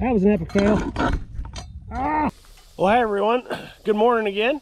That was an epic fail. Ah! Well, hey everyone, good morning again.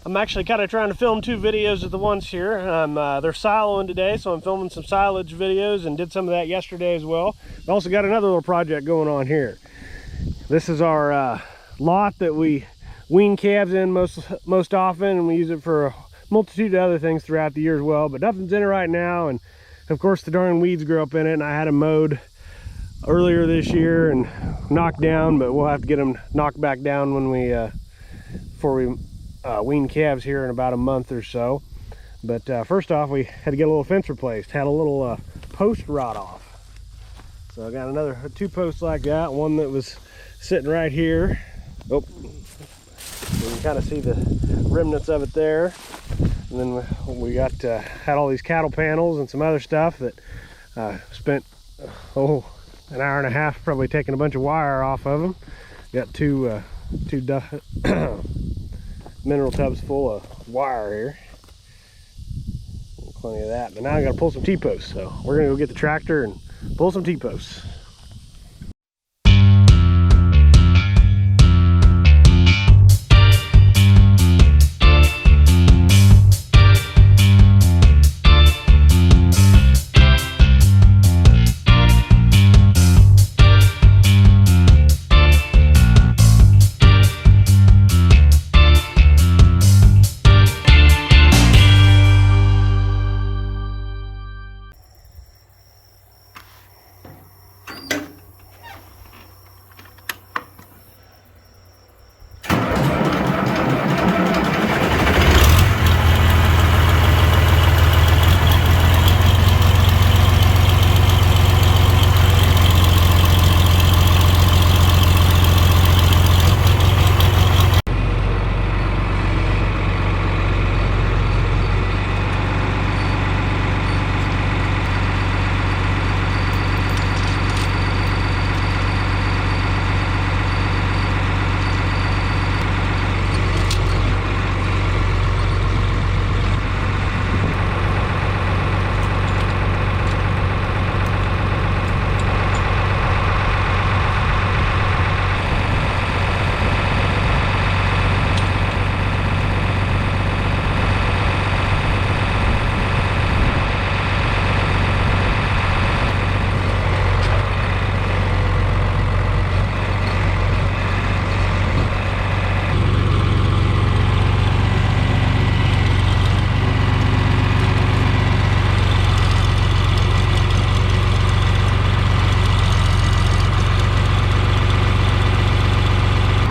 I'm actually kind of trying to film two videos at the once here. They're siloing today, so I'm filming some silage videos and did some of that yesterday as well. I also got another little project going on here. This is our lot that we wean calves in most often, and we use it for a multitude of other things throughout the year as well, but nothing's in it right now, and of course the darn weeds grow up in it, and I had them mowed earlier this year and knocked down, but we'll have to get them knocked back down when we before we wean calves here in about a month or so. But first off, we had to get a little fence replaced. Had a little post rot off, so I got another two posts like that. One that was sitting right here. Oh, you can kind of see the remnants of it there. And then we got had all these cattle panels and some other stuff that spent an hour and a half probably taking a bunch of wire off of them. Got two mineral tubs full of wire here. Plenty of that. But now I got to pull some T-posts, so we're gonna go get the tractor and pull some T-posts.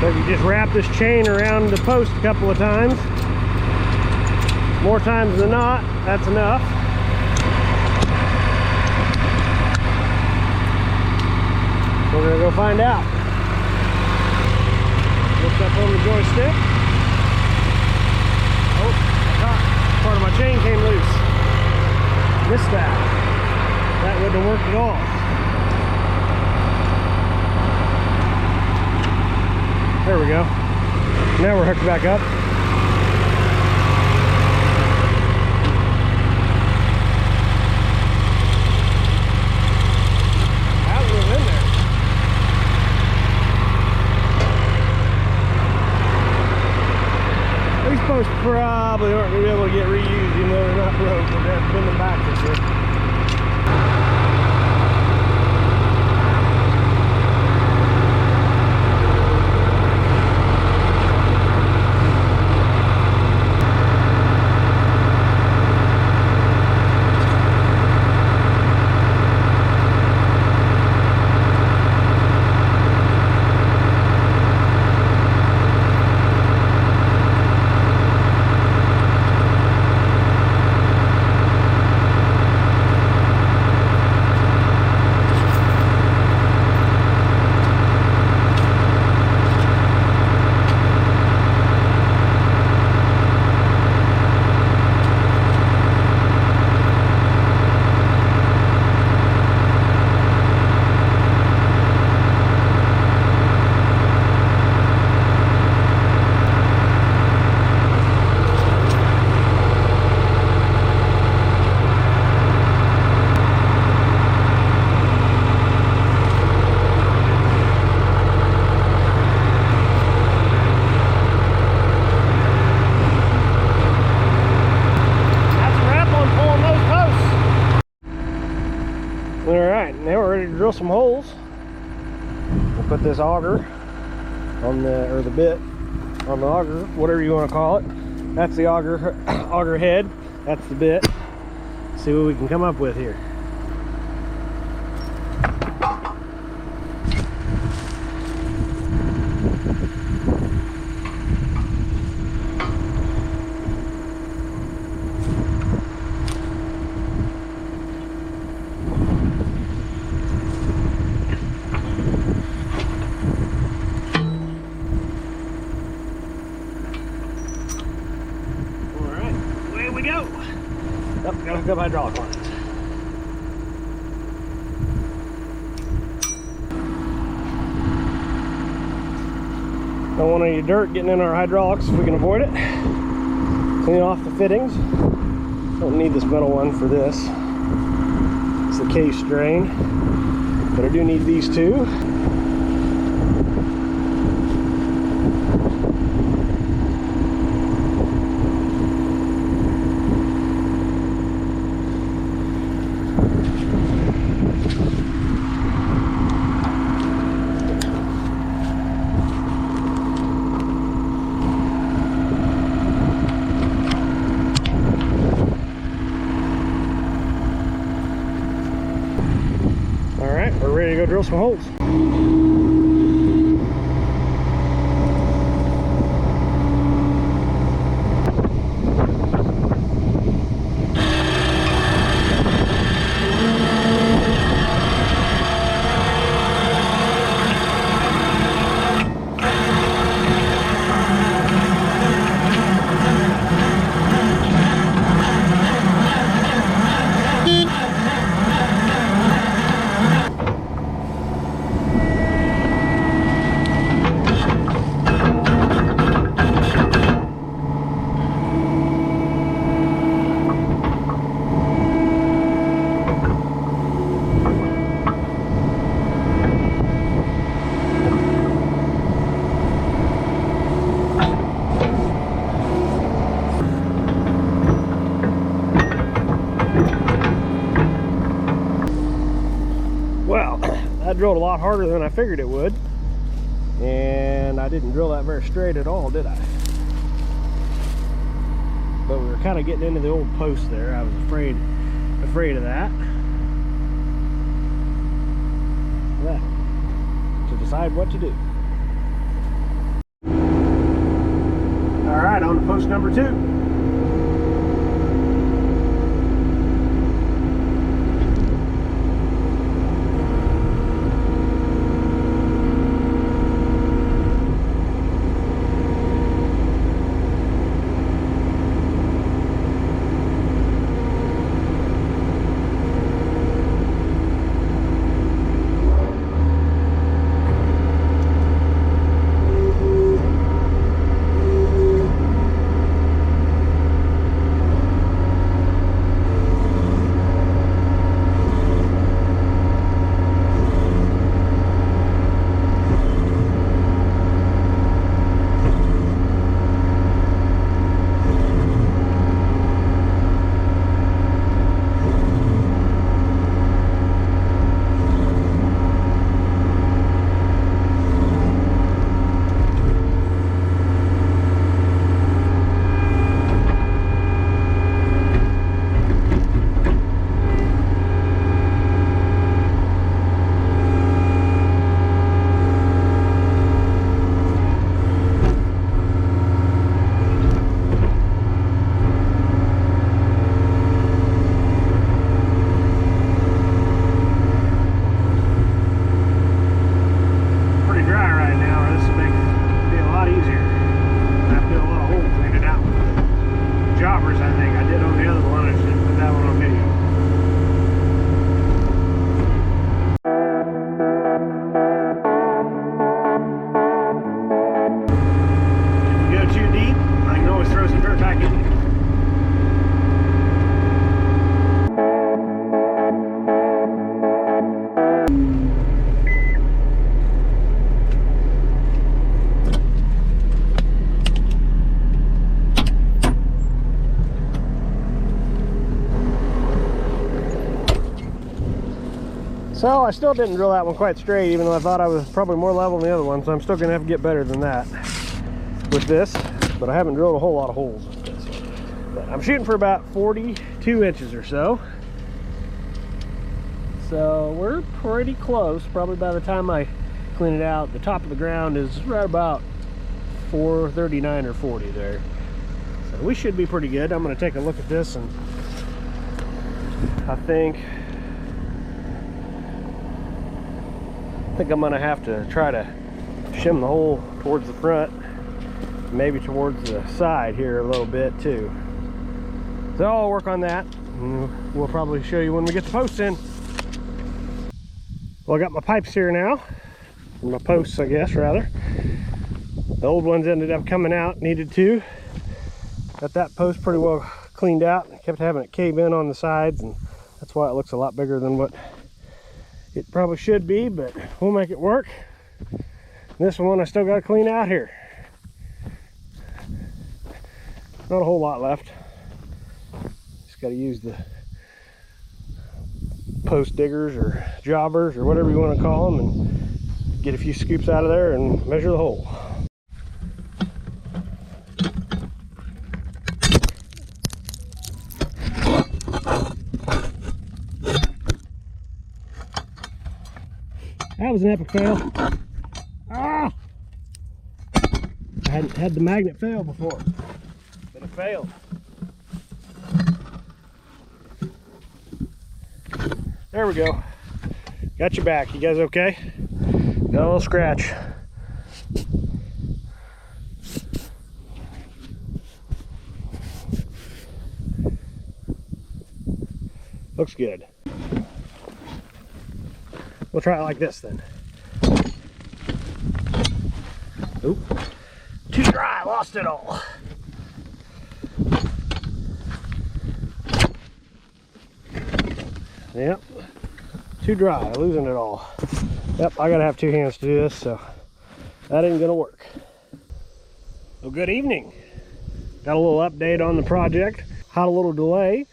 So if you just wrap this chain around the post a couple of times, more times than not, that's enough. We're gonna go find out. Lift up on the joystick. Oh, I thought part of my chain came loose. Missed that. That wouldn't have worked at all. There we go. Now we're hooked back up. That was in there. These posts probably aren't going to be able to get reused, even though they're not broke. We're going to have to bend them back this year. ready to drill some holes. We'll put this auger on the bit on the auger, whatever you want to call it. That's the auger head. That's the bit. See what we can come up with here. Yep, gotta hook up hydraulic lines. Don't want any dirt getting in our hydraulics if we can avoid it. Clean off the fittings. Don't need this metal one for this. It's the case drain, but I do need these two. We're ready to go drill some holes. Well, that drilled a lot harder than I figured it would, and I didn't drill that very straight at all, did I? But we were kind of getting into the old post there. I was afraid of that. Yeah, to decide what to do. All right, on to post number 2. So I still didn't drill that one quite straight, even though I thought I was probably more level than the other one, so I'm still gonna have to get better than that with this, but I haven't drilled a whole lot of holes with this. But I'm shooting for about 42 inches or so. So we're pretty close. Probably by the time I clean it out, the top of the ground is right about 439 or 40 there. So we should be pretty good. I'm gonna take a look at this, and I think I'm gonna have to try to shim the hole towards the front, maybe towards the side here a little bit too. So I'll work on that, and we'll probably show you when we get the posts in. Well, I got my pipes here now, my posts I guess rather. The old ones ended up coming out, needed to. Got that post pretty well cleaned out. Kept having it cave in on the sides, and that's why it looks a lot bigger than what it probably should be, but we'll make it work. This one I still got to clean out here. Not a whole lot left. Just got to use the post diggers or jobbers or whatever you want to call them and get a few scoops out of there and measure the hole. That was an epic fail. Ah! I hadn't had the magnet fail before, but it failed. There we go. Got you back. You guys okay? Got a little scratch. Looks good. We'll try it like this then. Oop. Too dry, lost it all. Yep. Too dry, losing it all. Yep, I gotta have two hands to do this, so that ain't gonna work. Well, good evening. Got a little update on the project. Had a little delay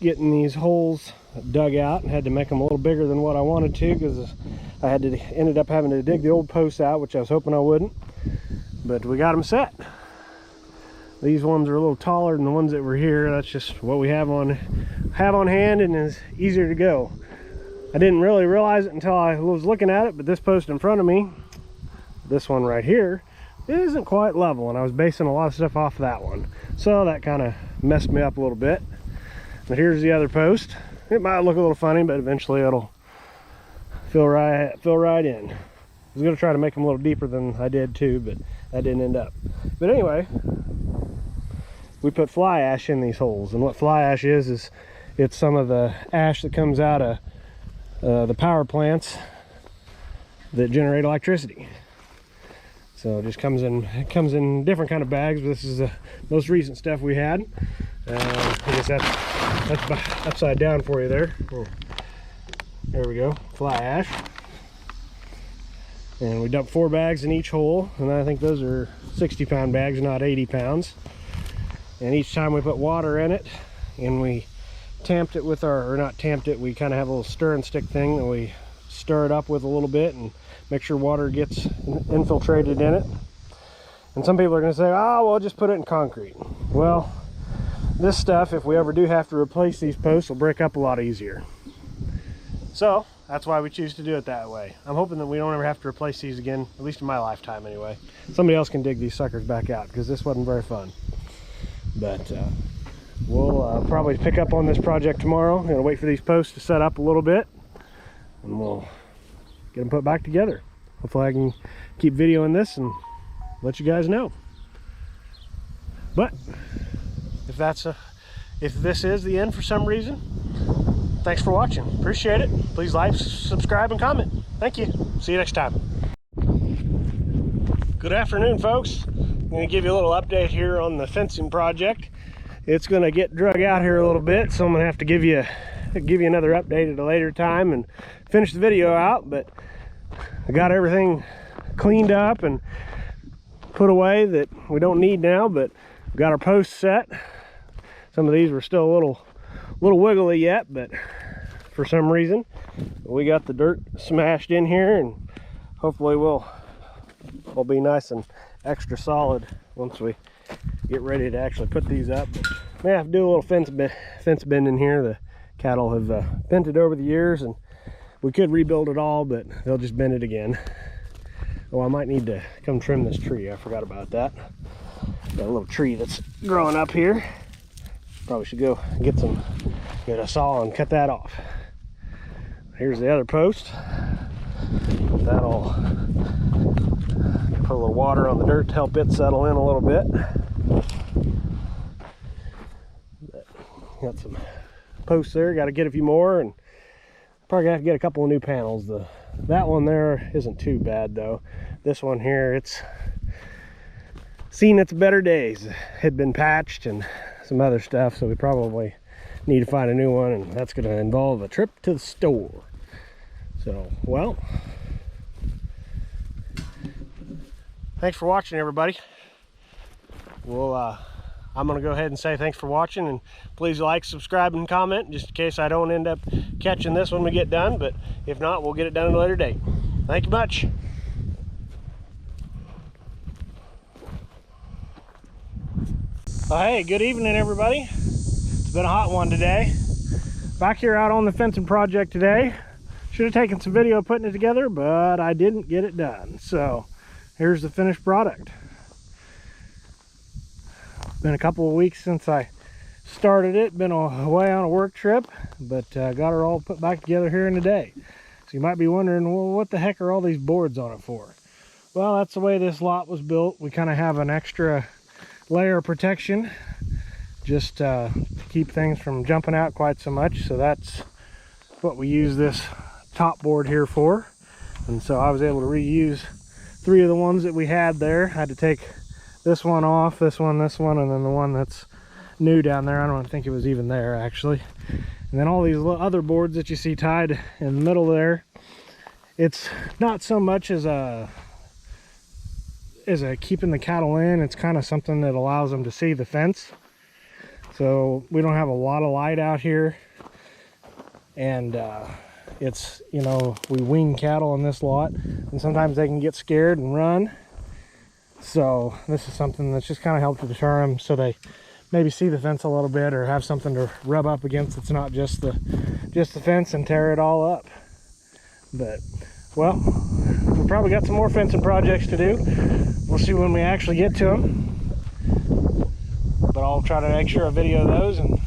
getting these holes dug out and had to make them a little bigger than what I wanted to, because I ended up having to dig the old posts out, which I was hoping I wouldn't, but we got them set. These ones are a little taller than the ones that were here. That's just what we have on hand, and is easier to go. I didn't really realize it until I was looking at it, but this post in front of me, this one right here, it isn't quite level, and I was basing a lot of stuff off that one, so that kind of messed me up a little bit. But here's the other post. It might look a little funny, but eventually it'll fill right in. I was going to try to make them a little deeper than I did too, but that didn't end up. But anyway, we put fly ash in these holes, and what fly ash is it's some of the ash that comes out of the power plants that generate electricity. So it just comes in different kind of bags, but this is the most recent stuff we had. I guess that's upside down for you there. There we go, fly ash. And we dumped 4 bags in each hole, and I think those are 60-pound bags, not 80 pounds. And each time we put water in it, and we tamped it with our, or not tamped it, we kind of have a little stir and stick thing that we stir it up with a little bit and make sure water gets infiltrated in it. And some people are going to say, oh, well, just put it in concrete. Well, this stuff, if we ever do have to replace these posts, will break up a lot easier. So that's why we choose to do it that way. I'm hoping that we don't ever have to replace these again, at least in my lifetime anyway. Somebody else can dig these suckers back out, because this wasn't very fun. But we'll probably pick up on this project tomorrow. I'm gonna wait for these posts to set up a little bit, and we'll get them put back together. Hopefully I can keep videoing this and let you guys know. But if this is the end for some reason, thanks for watching. Appreciate it. Please like, subscribe, and comment. Thank you. See you next time. Good afternoon, folks. I'm going to give you a little update here on the fencing project. It's going to get drug out here a little bit, so I'm going to have to give you another update at a later time and finish the video out. But I got everything cleaned up and put away that we don't need now, but we got our posts set. Some of these were still a little wiggly yet, but for some reason. We got the dirt smashed in here, and hopefully we'll be nice and extra solid once we get ready to actually put these up. May have to do a little fence bend in here. The cattle have bent it over the years, and we could rebuild it all, but they'll just bend it again. Oh, I might need to come trim this tree. I forgot about that. Got a little tree that's growing up here. Probably should go get a saw and cut that off. Here's the other post. That'll put a little water on the dirt to help it settle in a little bit. Got some posts there. Got to get a few more, and probably gonna have to get a couple of new panels. That one there isn't too bad though. This one here, it's seen its better days. It had been patched and some other stuff, so we probably need to find a new one, and that's going to involve a trip to the store. So, well, thanks for watching, everybody. I'm going to go ahead and say thanks for watching, and please like, subscribe, and comment, just in case I don't end up catching this when we get done, but if not, we'll get it done at a later date. Thank you much. Hey, good evening, everybody. It's been a hot one today. Back here out on the fencing project today. Should have taken some video putting it together, but I didn't get it done. So here's the finished product. Been a couple of weeks since I started it. Been away on a work trip, but got her all put back together here in a day. So you might be wondering, well, what the heck are all these boards on it for? Well, that's the way this lot was built. We kind of have an extra layer of protection just to keep things from jumping out quite so much. So that's what we use this top board here for. And so I was able to reuse 3 of the ones that we had there. I had to take this one off, this one, and then the one that's new down there. I don't think it was even there actually. And then all these other boards that you see tied in the middle there, it's not so much as a keeping the cattle in. It's kind of something that allows them to see the fence. So we don't have a lot of light out here, and it's, you know, we wean cattle in this lot, and sometimes they can get scared and run. So this is something that's just kind of helped to deter them, so they maybe see the fence a little bit or have something to rub up against. It's not just the fence and tear it all up. But well, we probably got some more fencing projects to do. We'll see when we actually get to them, but I'll try to make sure I video those and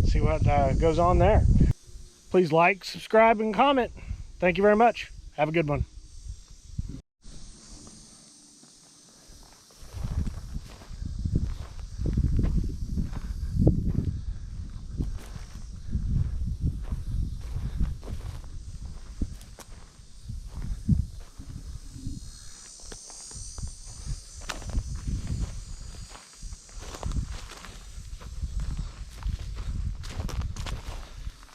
see what goes on there. Please like, subscribe, and comment. Thank you very much. Have a good one.